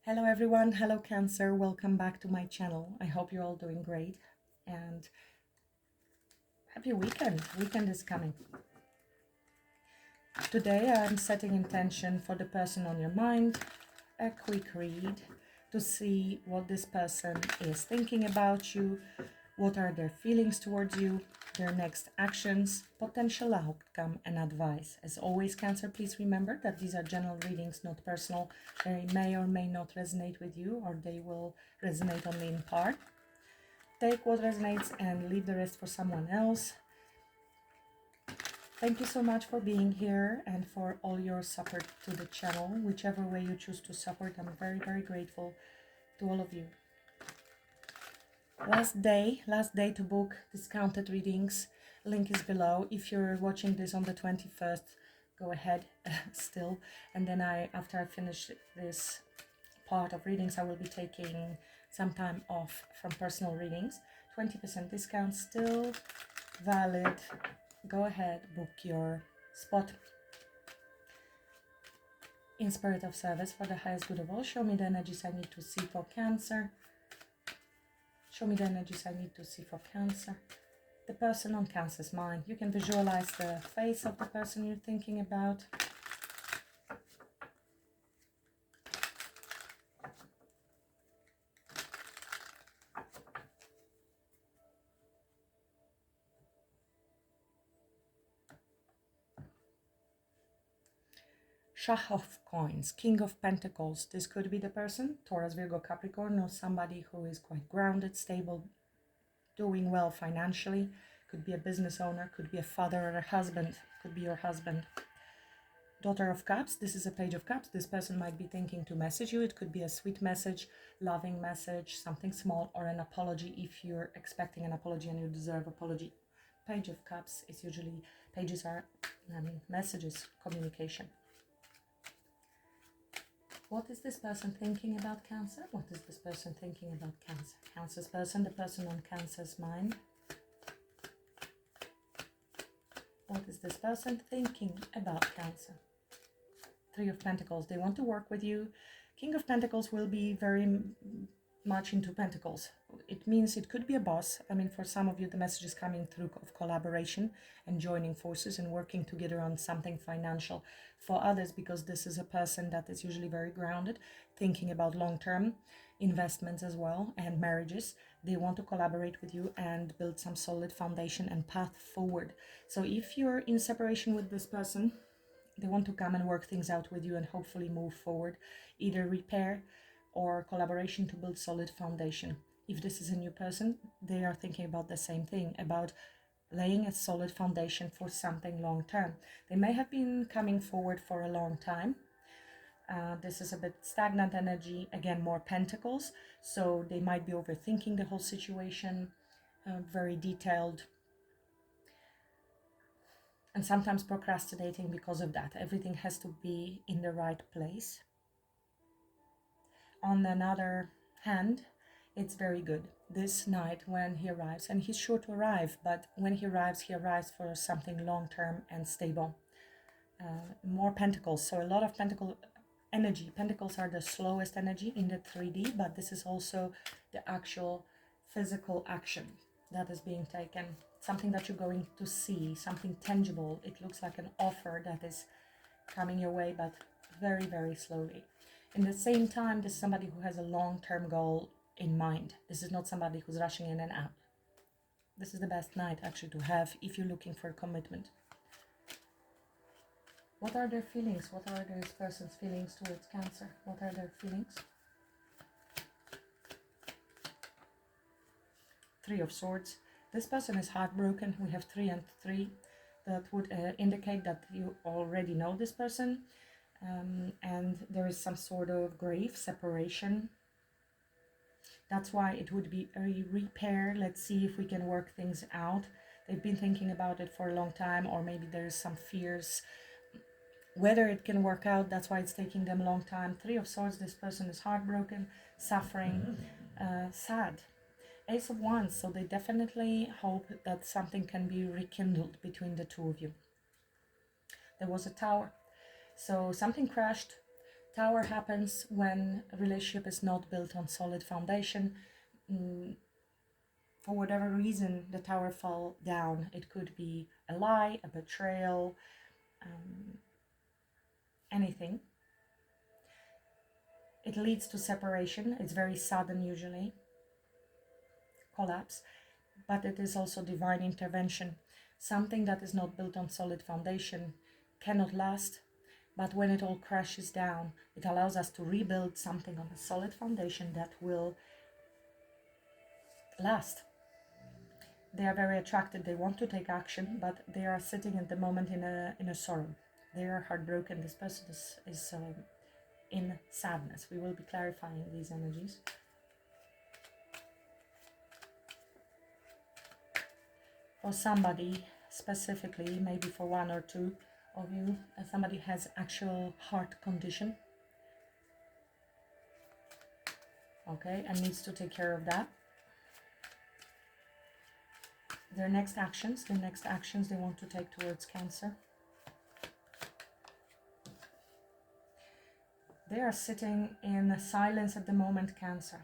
Hello everyone, hello Cancer, welcome back to my channel. I hope you're all doing great and happy weekend. Weekend is coming. Today I'm setting intention for the person on your mind, a quick read to see what this person is thinking about you, what are their feelings towards you, their next actions, potential outcome and advice. As always, Cancer, please remember that these are general readings, not personal. They may or may not resonate with you, or they will resonate only in part. Take what resonates and leave the rest for someone else. Thank you so much for being here and for all your support to the channel. Whichever way you choose to support, I'm very, very grateful to all of you. Last day to book discounted readings. Link is below. If you're watching this on the 21st, go ahead still. And then after I finish this part of readings, I will be taking some time off from personal readings. 20% discount still valid. Go ahead, book your spot. In spirit of service, for the highest good of all, show me the energies I need to see for Cancer. Show me the energies I need to see for Cancer. The person on Cancer's mind. You can visualize the face of the person you're thinking about. Shah of Coins, King of Pentacles. This could be the person, Taurus, Virgo, Capricorn, or somebody who is quite grounded, stable, doing well financially. Could be a business owner, could be a father or a husband, could be your husband. Daughter of Cups, this is a Page of Cups. This person might be thinking to message you. It could be a sweet message, loving message, something small, or an apology if you're expecting an apology and you deserve apology. Page of Cups is usually, pages are messages, communication. What is this person thinking about Cancer? What is this person thinking about Cancer? Cancer's person, the person on Cancer's mind. What is this person thinking about Cancer? Three of Pentacles. They want to work with you. King of Pentacles will be very much into Pentacles. It means it could be a boss. I mean, for some of you, the message is coming through of collaboration and joining forces and working together on something financial. For others, because this is a person that is usually very grounded, thinking about long-term investments as well and marriages, they want to collaborate with you and build some solid foundation and path forward. So if you're in separation with this person, they want to come and work things out with you and hopefully move forward, either repair or collaboration to build solid foundation. If this is a new person, they are thinking about the same thing, about laying a solid foundation for something long term. They may have been coming forward for a long time. This is a bit stagnant energy, again more Pentacles, so they might be overthinking the whole situation, very detailed, and sometimes procrastinating because of that. Everything has to be in the right place. On another hand, it's very good this night when he arrives, and he's sure to arrive, but when he arrives for something long-term and stable. More Pentacles, so a lot of Pentacle energy. Pentacles are the slowest energy in the 3D, but this is also the actual physical action that is being taken, something that you're going to see, something tangible. It looks like an offer that is coming your way, but very, very slowly. In the same time, this is somebody who has a long-term goal in mind. This is not somebody who's rushing in and out. This is the best night actually to have if you're looking for a commitment. What are their feelings? What are this person's feelings towards Cancer? What are their feelings? Three of Swords. This person is heartbroken. We have 3 and 3. That would indicate that you already know this person. And there is some sort of grief, separation. That's why it would be a repair. Let's see if we can work things out. They've been thinking about it for a long time, or maybe there's some fears whether it can work out. That's why it's taking them a long time. 3 of Swords. This person is heartbroken, suffering, sad. Ace of Wands. So they definitely hope that something can be rekindled between the two of you. There was a Tower. So something crashed. Tower happens when a relationship is not built on solid foundation. For whatever reason, the tower fell down. It could be a lie, a betrayal, anything. It leads to separation. It's very sudden usually, collapse, but it is also divine intervention. Something that is not built on solid foundation cannot last, but when it all crashes down, it allows us to rebuild something on a solid foundation that will last. They are very attracted, they want to take action, but they are sitting at the moment in a sorrow. They are heartbroken. This person is in sadness. We will be clarifying these energies. For somebody specifically, maybe for one or two of you, somebody has actual heart condition, okay, and needs to take care of that. Their next actions they want to take towards Cancer. They are sitting in silence at the moment, Cancer.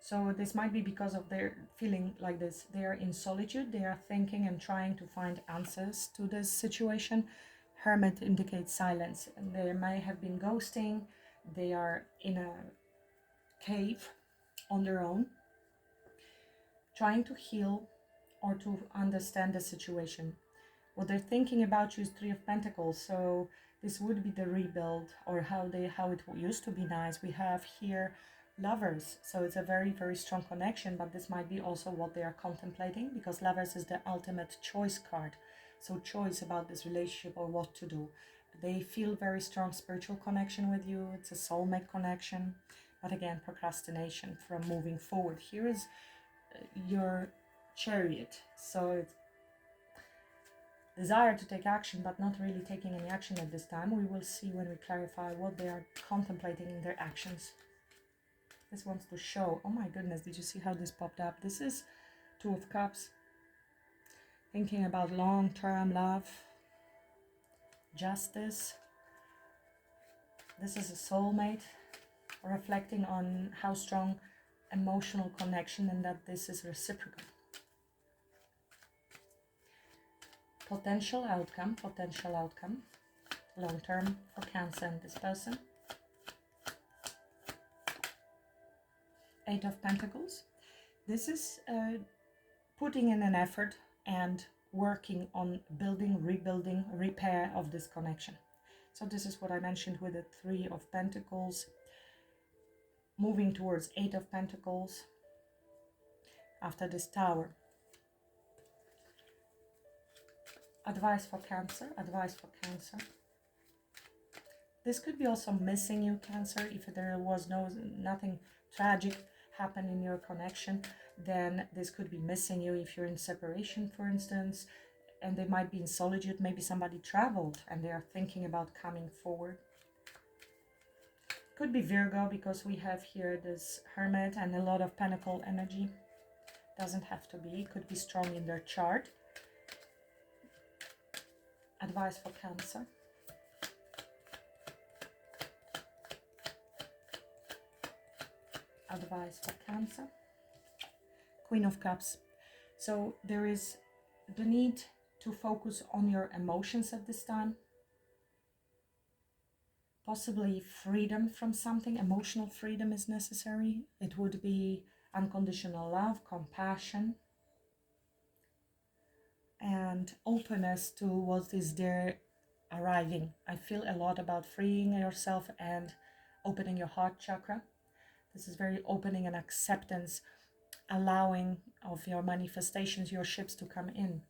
So this might be because of their feeling like this. They are in solitude. They are thinking and trying to find answers to this situation. Hermit indicates silence. And they may have been ghosting. They are in a cave on their own, trying to heal or to understand the situation. What they're thinking about you is Three of Pentacles. So this would be the rebuild, or how it used to be nice. We have here Lovers, so it's a very, very strong connection, but this might be also what they are contemplating, because Lovers is the ultimate choice card. So choice about this relationship or what to do. They feel very strong spiritual connection with you. It's a soulmate connection, but again, procrastination from moving forward. Here is your Chariot. So it's desire to take action, but not really taking any action at this time. We will see when we clarify what they are contemplating in their actions. This wants to show, oh my goodness, did you see how this popped up? This is Two of Cups. Thinking about long-term love, justice. This is a soulmate, reflecting on how strong emotional connection and that this is reciprocal. Potential outcome, long-term for Cancer and this person. Eight of Pentacles. This is putting in an effort and working on building, rebuilding, repair of this connection. So this is what I mentioned with the Three of Pentacles, moving towards Eight of Pentacles after this Tower. Advice for Cancer, This could be also missing you, Cancer. If there was nothing tragic happen in your connection, then this could be missing you. If you're in separation, for instance, and they might be in solitude, maybe somebody traveled and they are thinking about coming forward. Could be Virgo, because we have here this Hermit and a lot of Pentacle energy. Doesn't have to be, could be strong in their chart. Advice for Cancer. Advice for Cancer. Queen of Cups. So there is the need to focus on your emotions at this time. Possibly freedom from something. Emotional freedom is necessary. It would be unconditional love, compassion, and openness to what is there arriving. I feel a lot about freeing yourself and opening your heart chakra. This is very opening and acceptance, allowing of your manifestations, your ships to come in,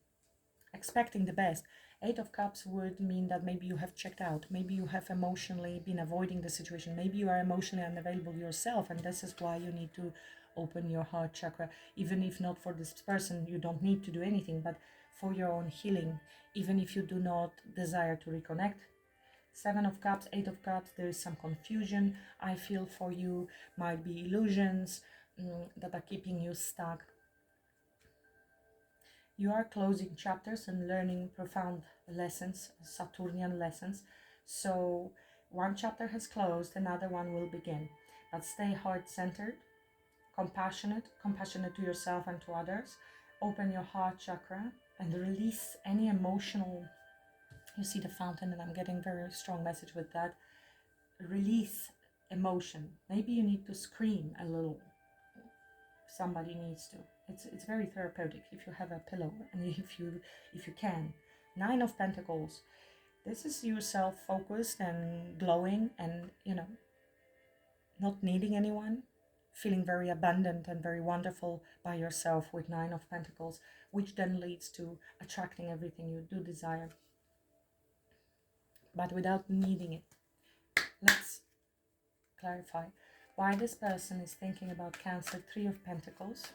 expecting the best. Eight of Cups would mean that maybe you have checked out, maybe you have emotionally been avoiding the situation, maybe you are emotionally unavailable yourself, and this is why you need to open your heart chakra. Even if not for this person, you don't need to do anything, but for your own healing, even if you do not desire to reconnect. Seven of Cups, Eight of Cups, there is some confusion, I feel, for you. Might be illusions that are keeping you stuck. You are closing chapters and learning profound lessons, Saturnian lessons. So One chapter has closed, another one will begin. But stay heart-centered, compassionate to yourself and to others. Open your heart chakra and release any emotional, you see the fountain, and I'm getting very strong message with that. Release emotion. Maybe you need to scream a little. Somebody needs to. It's very therapeutic if you have a pillow and if you can. 9 of Pentacles. This is you self-focused and glowing and, not needing anyone, feeling very abundant and very wonderful by yourself with 9 of Pentacles, which then leads to attracting everything you do desire, but without needing it. Let's clarify why this person is thinking about Cancer. 3 of Pentacles.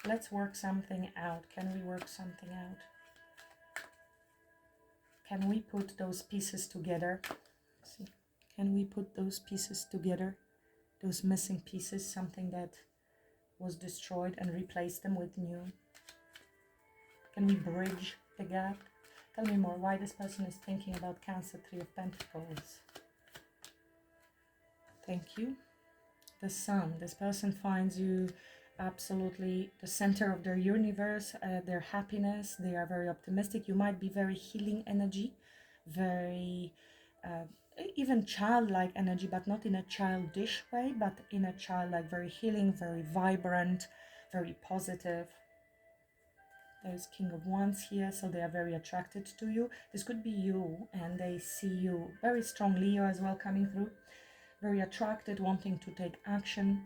Let's work something out. Can we work something out? Can we put those pieces together? See, can we put those pieces together? Those missing pieces, something that was destroyed, and replace them with new? Can we bridge the gap? Tell me more why this person is thinking about Cancer. 3 of Pentacles. Thank you. The Sun. This person finds you absolutely the center of their universe, their happiness. They are very optimistic. You might be very healing energy, very even childlike energy, but not in a childish way, but in a childlike, very healing, very vibrant, very positive. There's King of Wands here, so they are very attracted to you. This could be you, and they see you. Very strong Leo as well coming through. Very attracted, wanting to take action,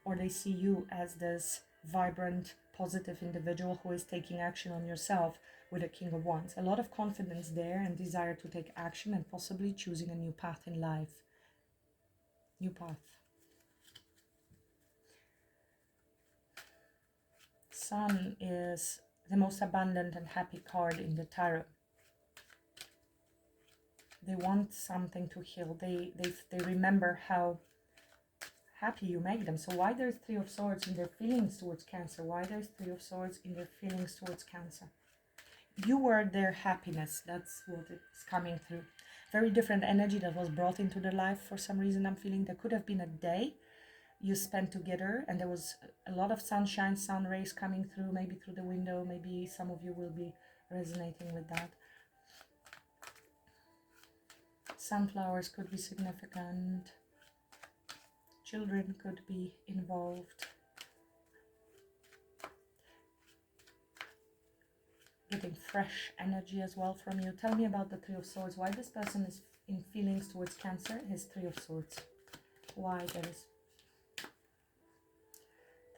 or they see you as this vibrant, positive individual who is taking action on yourself with a King of Wands. A lot of confidence there and desire to take action and possibly choosing a new path in life. New path. Sun is the most abundant and happy card in the tarot. They want something to heal. They remember how happy you make them. So why there's 3 of Swords in their feelings towards Cancer? Why there's 3 of Swords in their feelings towards Cancer? You were their happiness. That's what is coming through. Very different energy that was brought into their life for some reason. I'm feeling there could have been a day you spent together and there was a lot of sunshine, sun rays coming through, maybe through the window. Maybe some of you will be resonating with that. Sunflowers could be significant. Children could be involved. Getting fresh energy as well from you. Tell me about the 3 of Swords. Why this person is in feelings towards Cancer is 3 of Swords. Why there is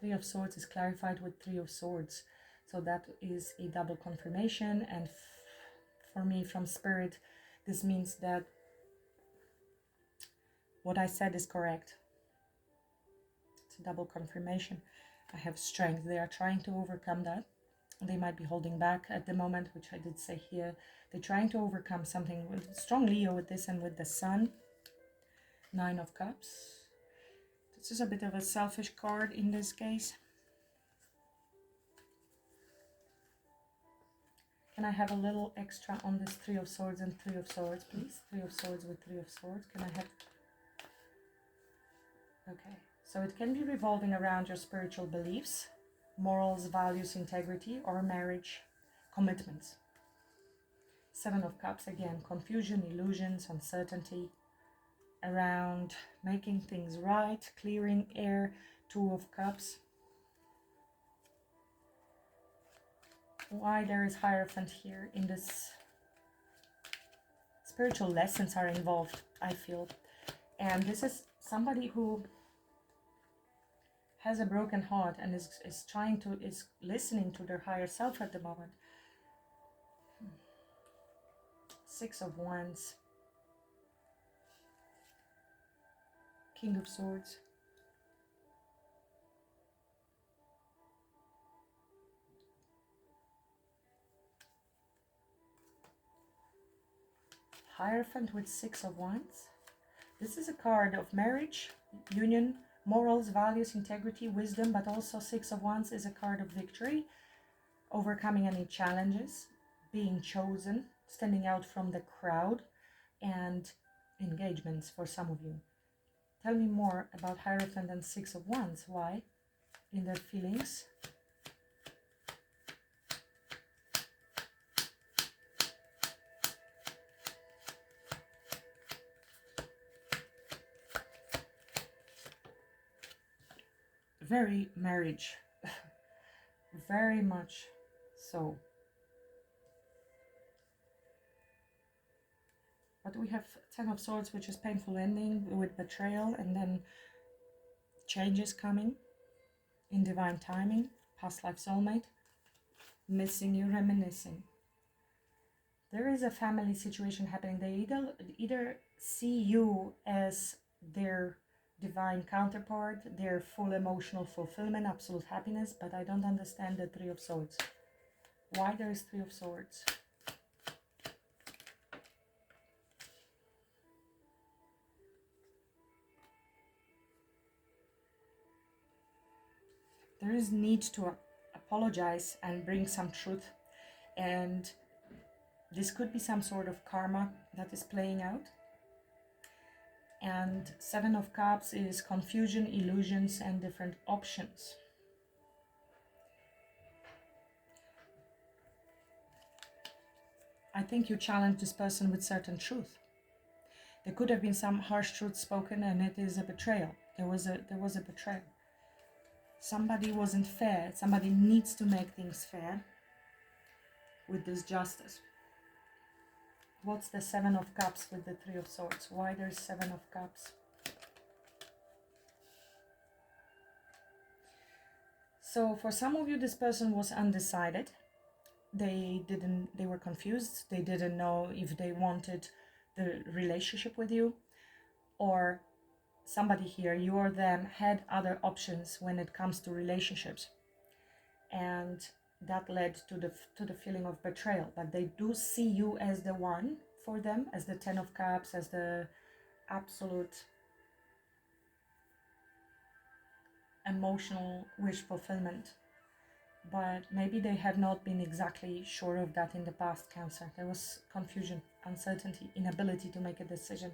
3 of Swords is clarified with 3 of Swords. So that is a double confirmation. And for me, from Spirit, this means that what I said is correct. It's a double confirmation. I have strength. They are trying to overcome that. They might be holding back at the moment, which I did say here. They're trying to overcome something with strong Leo with this and with the Sun. 9 of Cups. This is a bit of a selfish card in this case. Can I have a little extra on this 3 of Swords and 3 of Swords, please? 3 of Swords with 3 of Swords. Can I have... Okay. So it can be revolving around your spiritual beliefs, morals, values, integrity, or marriage commitments. 7 of Cups, again, confusion, illusions, uncertainty around making things right, clearing air. 2 of Cups. Why there is Hierophant here in this? Spiritual lessons are involved, I feel. And this is somebody who has a broken heart and is listening to their higher self at the moment. 6 of Wands. King of Swords. Hierophant with 6 of Wands. This is a card of marriage, union, morals, values, integrity, wisdom, but also 6 of Wands is a card of victory, overcoming any challenges, being chosen, standing out from the crowd, and engagements for some of you. Tell me more about Hierophant and Six of Wands. Why? In their feelings. Very marriage. Very much so. But we have Ten of Swords, which is painful ending with betrayal, and then changes coming in divine timing, past life soulmate, missing you, reminiscing. There is a family situation happening. They either see you as their divine counterpart, their full emotional fulfillment, absolute happiness, but I don't understand the Three of Swords. Why there is Three of Swords? There is need to apologize and bring some truth, and this could be some sort of karma that is playing out. And Seven of Cups is confusion, illusions, and different options. I think you challenge this person with certain truth. There could have been some harsh truth spoken, and it is a betrayal. There was a betrayal. Somebody wasn't fair. Somebody needs to make things fair with this justice. What's the Seven of Cups with the Three of Swords? Why there's Seven of Cups? So for some of you, this person was undecided. They were confused. They didn't know if they wanted the relationship with you, or somebody here, you or them, had other options when it comes to relationships, and that led to the feeling of betrayal. But they do see you as the one for them, as the Ten of Cups, as the absolute emotional wish fulfillment. But maybe they have not been exactly sure of that in the past, Cancer. There was confusion, uncertainty, inability to make a decision.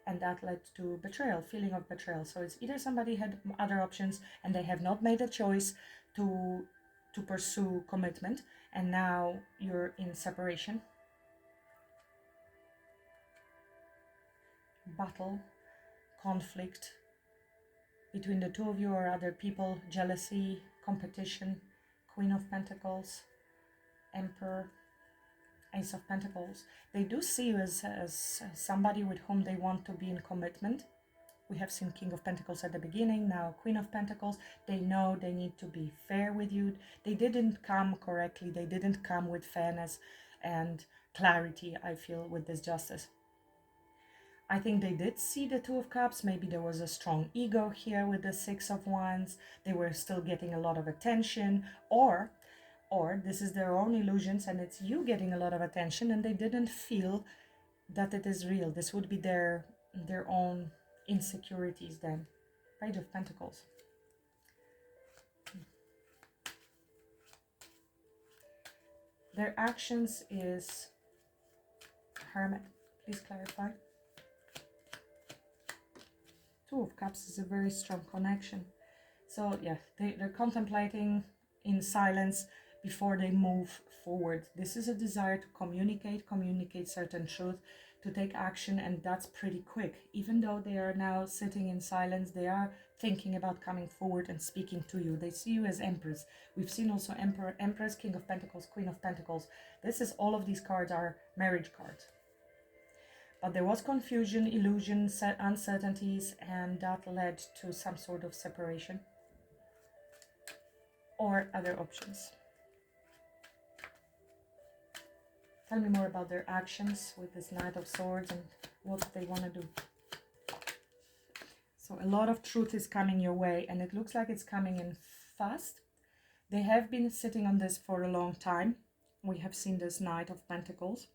And that led to betrayal, feeling of betrayal. So it's either somebody had other options and they have not made a choice to pursue commitment, and now you're in separation. Battle, conflict between the two of you or other people, jealousy, competition, Queen of Pentacles, Emperor, Ace of Pentacles. They do see you as somebody with whom they want to be in commitment. We have seen King of Pentacles at the beginning, now Queen of Pentacles. They know they need to be fair with you. They didn't come correctly. They didn't come with fairness and clarity, I feel, with this justice. I think they did see the Two of Cups. Maybe there was a strong ego here with the Six of Wands. They were still getting a lot of attention, or this is their own illusions and it's you getting a lot of attention and they didn't feel that it is real. This would be their own insecurities then. Page of Pentacles. Their actions is Hermit. Please clarify. Two of Cups is a very strong connection. So yeah, they're contemplating in silence before they move forward. This is a desire to communicate certain truth, to take action, and that's pretty quick. Even though they are now sitting in silence, they are thinking about coming forward and speaking to you. They see you as Empress. We've seen also Emperor, Empress, King of Pentacles, Queen of Pentacles. This is, all of these cards are marriage cards. But there was confusion, illusion, uncertainties, and that led to some sort of separation or other options. Tell me more about their actions with this Knight of Swords and what they want to do. So a lot of truth is coming your way, and it looks like it's coming in fast. They have been sitting on this for a long time. We have seen this Knight of Pentacles.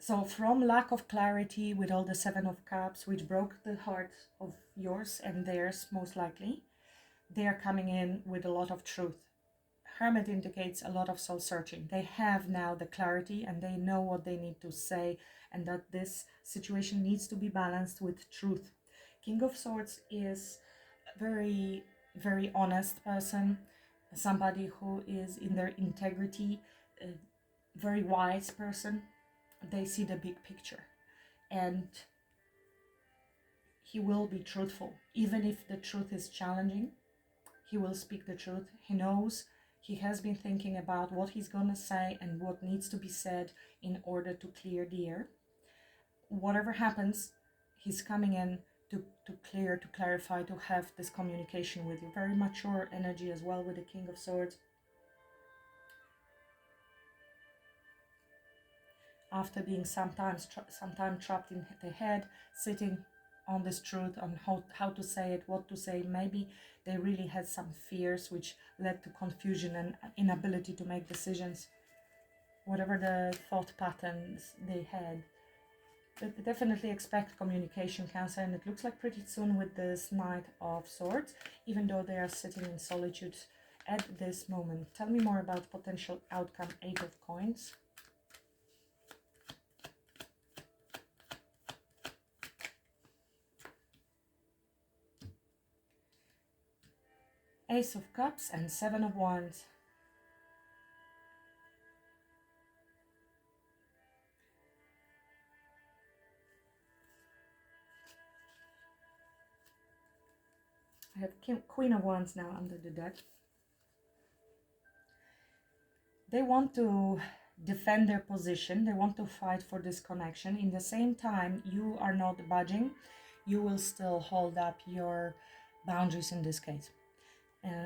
So from lack of clarity with all the Seven of Cups, which broke the heart of yours and theirs most likely, they are coming in with a lot of truth. Hermit indicates a lot of soul searching. They have now the clarity and they know what they need to say, and that this situation needs to be balanced with truth. King of Swords is a very, very honest person, somebody who is in their integrity, a very wise person. They see the big picture, and he will be truthful. Even if the truth is challenging, he will speak the truth. He knows, he has been thinking about what he's going to say and what needs to be said in order to clear the air. Whatever happens, he's coming in to clear, to clarify, to have this communication with you. Very mature energy as well with the King of Swords. After being sometimes trapped in the head, sitting on this truth, on how to say it, what to say, maybe they really had some fears which led to confusion and inability to make decisions. Whatever the thought patterns they had, but definitely expect communication, Cancer, and it looks like pretty soon with this Knight of Swords, even though they are sitting in solitude at this moment. Tell me more about potential outcome. 8 of Coins. Ace of Cups and 7 of Wands. I have Queen of Wands now under the deck. They want to defend their position. They want to fight for this connection. In the same time, you are not budging. You will still hold up your boundaries in this case.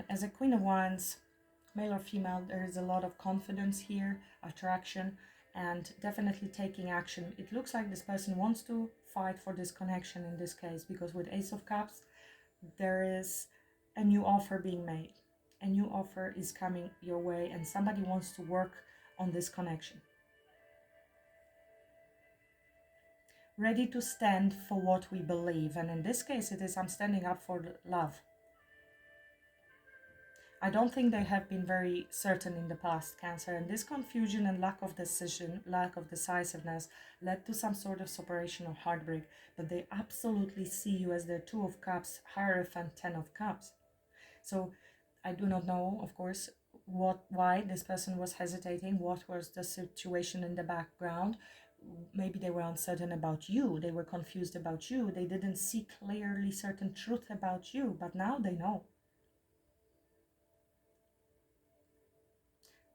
As a Queen of Wands, male or female, there is a lot of confidence here, attraction, and definitely taking action. It looks like this person wants to fight for this connection in this case, because with Ace of Cups, there is a new offer being made. A new offer is coming your way and somebody wants to work on this connection. Ready to stand for what we believe. And in this case, it is I'm standing up for love. I don't think they have been very certain in the past, Cancer, and this confusion and lack of decision, lack of decisiveness led to some sort of separation or heartbreak, but they absolutely see you as their 2 of Cups, Hierophant, 10 of Cups. So I do not know, of course, why this person was hesitating, what was the situation in the background. Maybe they were uncertain about you, they were confused about you, they didn't see clearly certain truth about you, but now they know.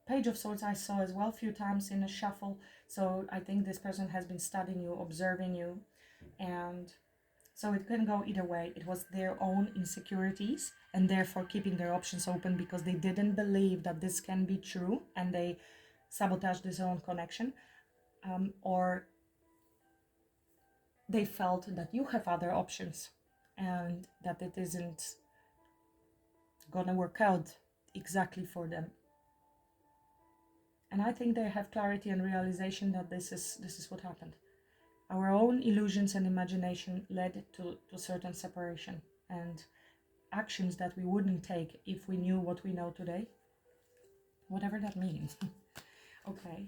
Page of Swords I saw as well a few times in a shuffle, so I think this person has been studying you, observing you, and so it can go either way. It was their own insecurities and therefore keeping their options open because they didn't believe that this can be true and they sabotaged this own connection, or they felt that you have other options and that it isn't gonna work out exactly for them. And I think they have clarity and realization that this is what happened. Our own illusions and imagination led to certain separation and actions that we wouldn't take if we knew what we know today. Whatever that means. Okay.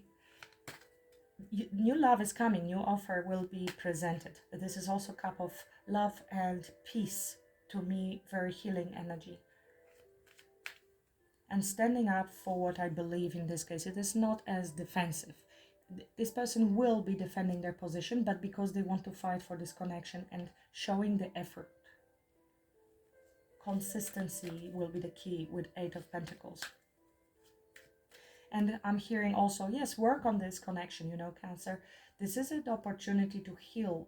New love is coming. New offer will be presented. This is also a cup of love and peace. To me, very healing energy. And standing up for what I believe in this case. It is not as defensive. This person will be defending their position, but because they want to fight for this connection and showing the effort. Consistency will be the key with 8 of Pentacles. And I'm hearing also, yes, work on this connection, Cancer. This is an opportunity to heal,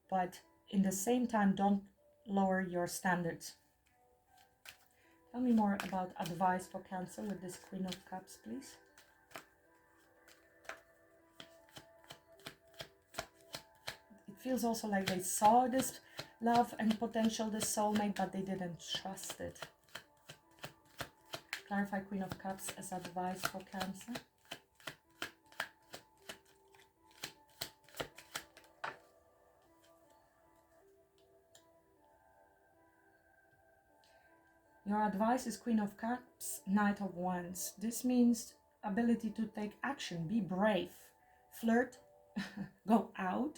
but in the same time, don't lower your standards. Tell me more about advice for Cancer with this Queen of Cups, please. It feels also like they saw this love and potential, this soulmate, but they didn't trust it. Clarify Queen of Cups as advice for Cancer. Your advice is Queen of Cups, Knight of Wands. This means ability to take action, be brave, flirt, go out,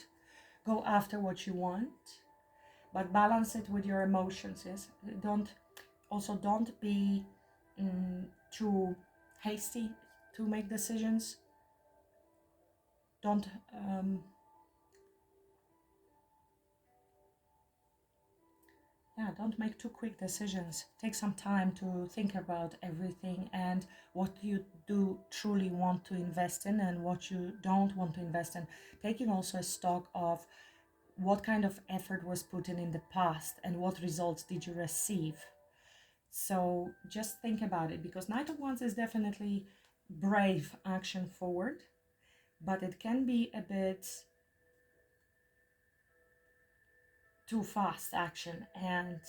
go after what you want, but balance it with your emotions. Yes, don't be too hasty to make decisions. Don't don't make too quick decisions. Take some time to think about everything and what you do truly want to invest in and what you don't want to invest in. Taking also a stock of what kind of effort was put in the past and what results did you receive. So just think about it, because Knight of Wands is definitely brave action forward, but it can be a bit too fast action, and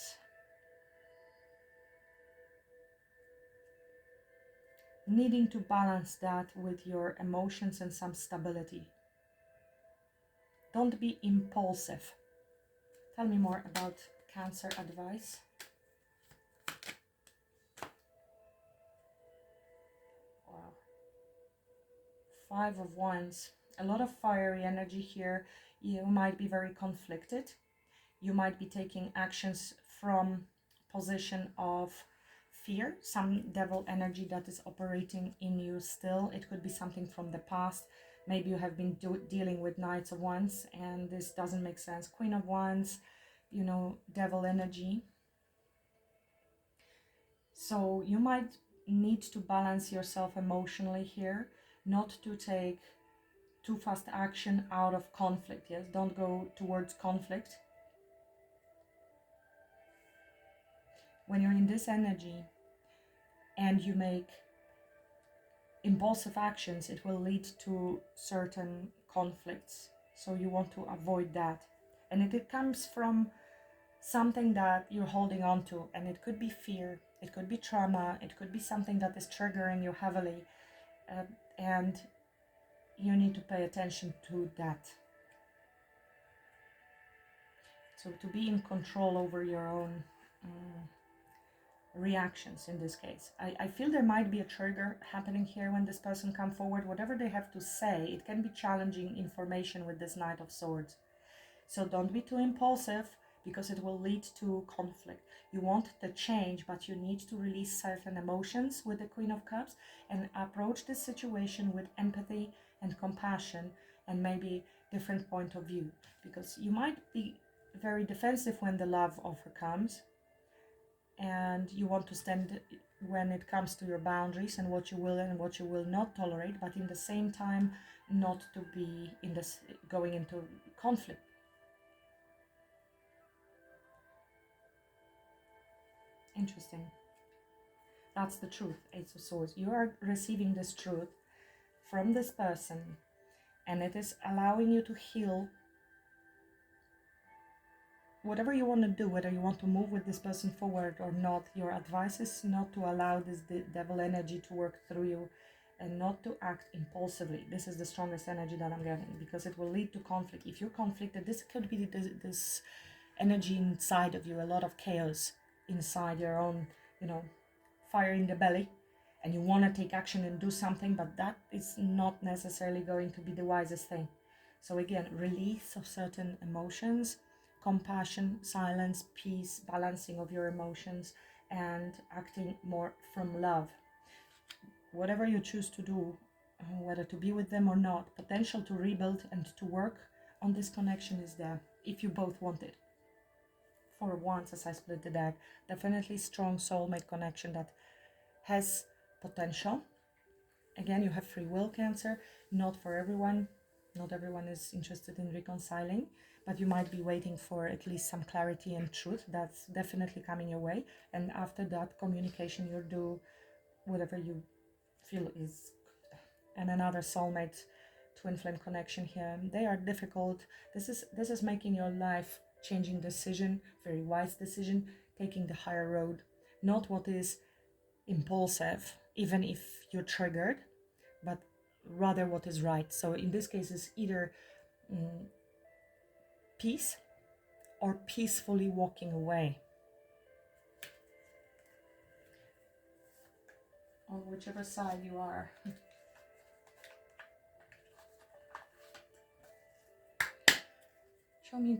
needing to balance that with your emotions and some stability. Don't be impulsive. Tell me more about Cancer advice. Wow. 5 of Wands. A lot of fiery energy here. You might be very conflicted. You might be taking actions from position of fear, some devil energy that is operating in you still. It could be something from the past. Maybe you have been dealing with Knights of Wands and this doesn't make sense. Queen of Wands, you know, devil energy. So you might need to balance yourself emotionally here, not to take too fast action out of conflict. Yes, don't go towards conflict. When you're in this energy and you make impulsive actions, it will lead to certain conflicts. So you want to avoid that. And if it comes from something that you're holding on to, and it could be fear, it could be trauma, it could be something that is triggering you heavily, and you need to pay attention to that. So to be in control over your own reactions in this case. I feel there might be a trigger happening here when this person come forward. Whatever they have to say, it can be challenging information with this Knight of Swords. So don't be too impulsive, because it will lead to conflict. You want the change, but you need to release certain emotions with the Queen of Cups and approach this situation with empathy and compassion and maybe different point of view, because you might be very defensive when the love offer comes, and you want to stand when it comes to your boundaries and what you will and what you will not tolerate, but in the same time not to be in this going into conflict. Interesting. That's the truth. Ace of Swords. You are receiving this truth from this person, and it is allowing you to heal whatever you want to do, whether you want to move with this person forward or not. Your advice is not to allow this devil energy to work through you and not to act impulsively. This is the strongest energy that I'm getting, because it will lead to conflict. If you're conflicted, this could be this energy inside of you, a lot of chaos inside your own, fire in the belly, and you want to take action and do something, but that is not necessarily going to be the wisest thing. So again, release of certain emotions, compassion, silence, peace, balancing of your emotions, and acting more from love. Whatever you choose to do, whether to be with them or not, potential to rebuild and to work on this connection is there, if you both want it. For once, as I split the deck, definitely strong soulmate connection that has potential. Again, you have free will, Cancer. Not for everyone. Not everyone is interested in reconciling, but you might be waiting for at least some clarity and truth. That's definitely coming your way. And after that communication, you'll do whatever you feel is. And another soulmate twin flame connection here. They are difficult. This is making your life changing decision, very wise decision, taking the higher road, not what is impulsive, even if you're triggered, but rather what is right. So in this case, it's either peace or peacefully walking away. on whichever side you are.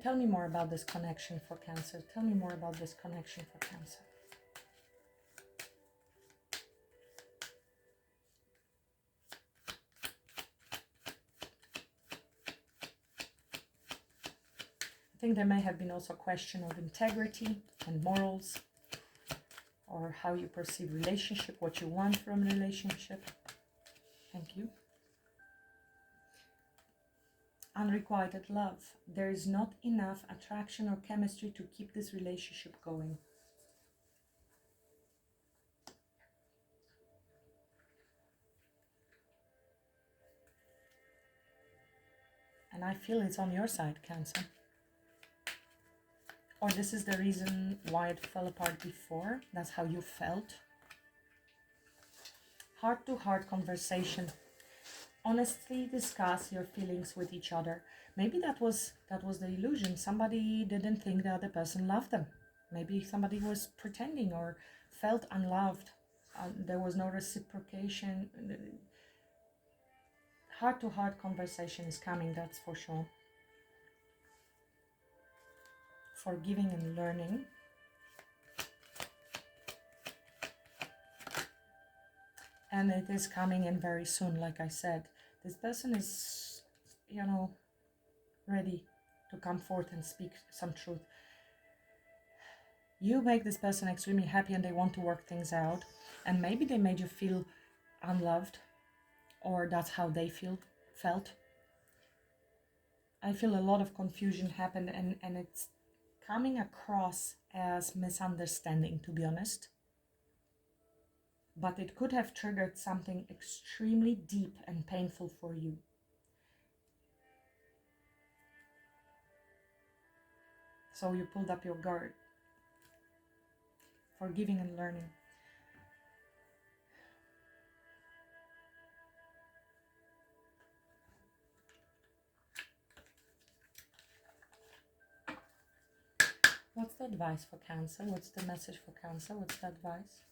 Tell me more about this connection for Cancer. Tell me more about this connection for Cancer. I think there may have been also a question of integrity and morals, or how you perceive relationship, what you want from a relationship. Thank you. Unrequited love. There is not enough attraction or chemistry to keep this relationship going. And I feel it's on your side, Cancer. Or this is the reason why it fell apart before. That's how you felt. Heart-to-heart conversation. Honestly discuss your feelings with each other. Maybe that was the illusion. Somebody didn't think the other person loved them. Maybe somebody was pretending or felt unloved. There was no reciprocation. Heart-to-heart conversation is coming, that's for sure. Forgiving and learning. And it is coming in very soon, like I said. This person is, ready to come forth and speak some truth. You make this person extremely happy and they want to work things out. And maybe they made you feel unloved, or that's how they felt. I feel a lot of confusion happened, and it's coming across as misunderstanding, to be honest. But it could have triggered something extremely deep and painful for you. So you pulled up your guard. Forgiving and learning. What's the advice for Cancer? What's the message for Cancer? What's the advice?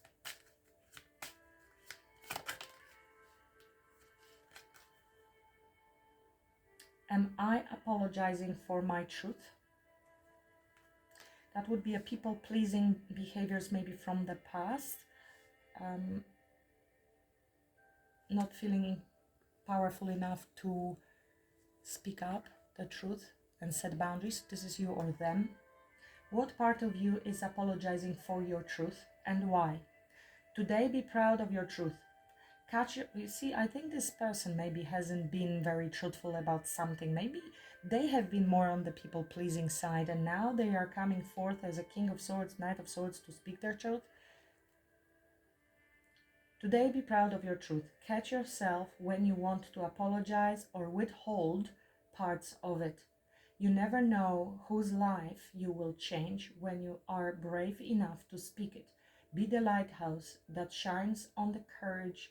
Am I apologizing for my truth? That would be a people-pleasing behaviors maybe from the past. Not feeling powerful enough to speak up the truth and set boundaries. This is you or them. What part of you is apologizing for your truth and why? Today, be proud of your truth. You see, I think this person maybe hasn't been very truthful about something. Maybe they have been more on the people-pleasing side, and now they are coming forth as a King of Swords, Knight of Swords to speak their truth. Today, be proud of your truth. Catch yourself when you want to apologize or withhold parts of it. You never know whose life you will change when you are brave enough to speak it. Be the lighthouse that shines on the courage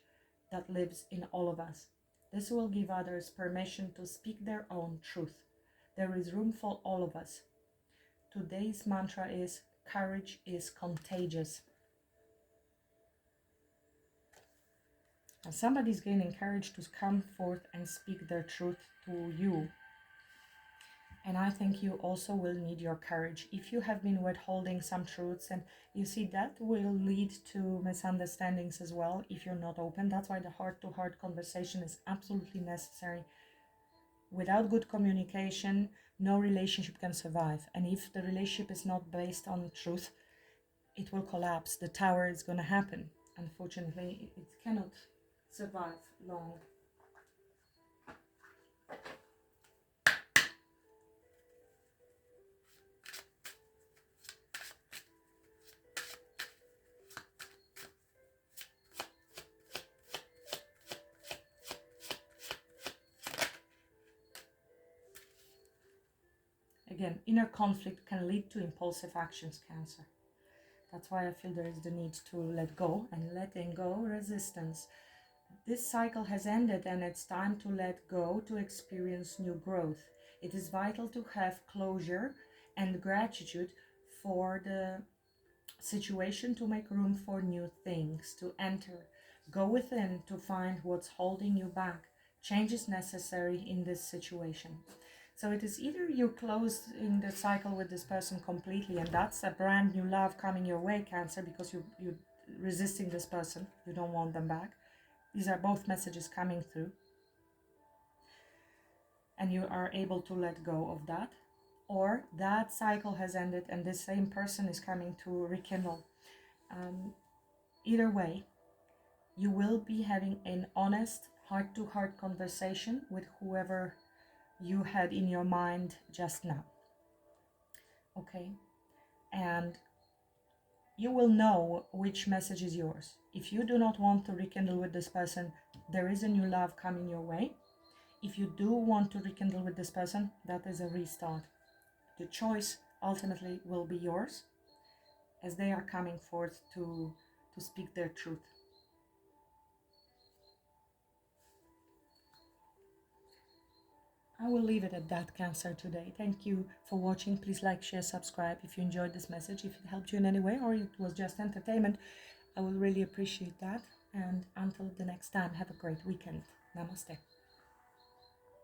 that lives in all of us. This will give others permission to speak their own truth. There is room for all of us. Today's mantra is, courage is contagious. And somebody's gaining courage to come forth and speak their truth to you. And I think you also will need your courage. If you have been withholding some truths, and you see that will lead to misunderstandings as well if you're not open. That's why the heart-to-heart conversation is absolutely necessary. Without good communication, no relationship can survive. And if the relationship is not based on truth, it will collapse. The tower is going to happen. Unfortunately, it cannot survive long. Again, inner conflict can lead to impulsive actions, Cancer. That's why I feel there is the need to let go, and letting go, resistance. This cycle has ended and it's time to let go to experience new growth. It is vital to have closure and gratitude for the situation to make room for new things to enter. Go within to find what's holding you back. Change is necessary in this situation. So it is either you close in the cycle with this person completely, and that's a brand new love coming your way, Cancer, because you're resisting this person. You don't want them back. These are both messages coming through. And you are able to let go of that. Or that cycle has ended and this same person is coming to rekindle. Either way, you will be having an honest heart-to-heart conversation with whoever you had in your mind just now. Okay? And you will know which message is yours. If you do not want to rekindle with this person, there is a new love coming your way. If you do want to rekindle with this person, that is a restart. The choice ultimately will be yours as they are coming forth to speak their truth. I will leave it at that, Cancer, today. Thank you for watching. Please like, share, subscribe if you enjoyed this message. If it helped you in any way or it was just entertainment, I will really appreciate that. And until the next time, have a great weekend. Namaste.